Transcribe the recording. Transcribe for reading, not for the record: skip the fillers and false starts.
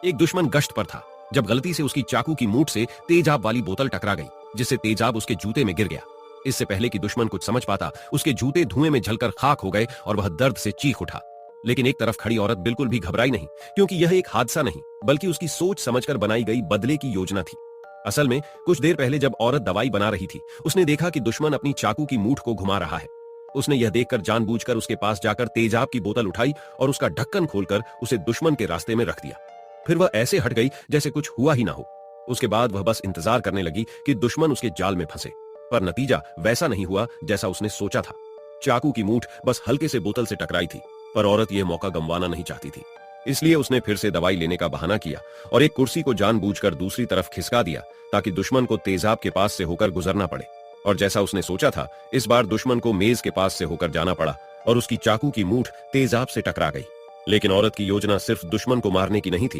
एक दुश्मन गश्त पर था जब गलती से उसकी चाकू की मूठ से तेजाब वाली बोतल टकरा गई, जिससे तेजाब उसके जूते में गिर गया। इससे पहले कि दुश्मन कुछ समझ पाता, उसके जूते धुएं में जलकर खाक हो गए और वह दर्द से चीख उठा। लेकिन एक तरफ खड़ी औरत बिल्कुल भी घबराई नहीं, क्योंकि यह एक हादसा नहीं बल्कि उसकी सोच समझकर बनाई गई बदले की योजना थी। असल में कुछ देर पहले जब औरत दवाई बना रही थी, उसने देखा कि दुश्मन अपनी चाकू की मूठ को घुमा रहा है। उसने यह देखकर जानबूझकर उसके पास जाकर तेजाब की बोतल उठाई और उसका ढक्कन खोलकर उसे दुश्मन के रास्ते में रख दिया। फिर वह ऐसे हट गई जैसे कुछ हुआ ही ना हो। उसके बाद वह बस इंतजार करने लगी कि दुश्मन उसके जाल में फंसे, पर नतीजा वैसा नहीं हुआ जैसा उसने सोचा था। चाकू की मूठ बस हल्के से बोतल से टकराई थी, पर औरत यह मौका गंवाना नहीं चाहती थी। इसलिए उसने फिर से दवाई लेने का बहाना किया और एक कुर्सी को जानबूझकर दूसरी तरफ खिसका दिया, ताकि दुश्मन को तेजाब के पास से होकर गुजरना पड़े। और जैसा उसने सोचा था, इस बार दुश्मन को मेज के पास से होकर जाना पड़ा और उसकी चाकू की मूठ तेजाब से टकरा गई। लेकिन औरत की योजना सिर्फ दुश्मन को मारने की नहीं थी,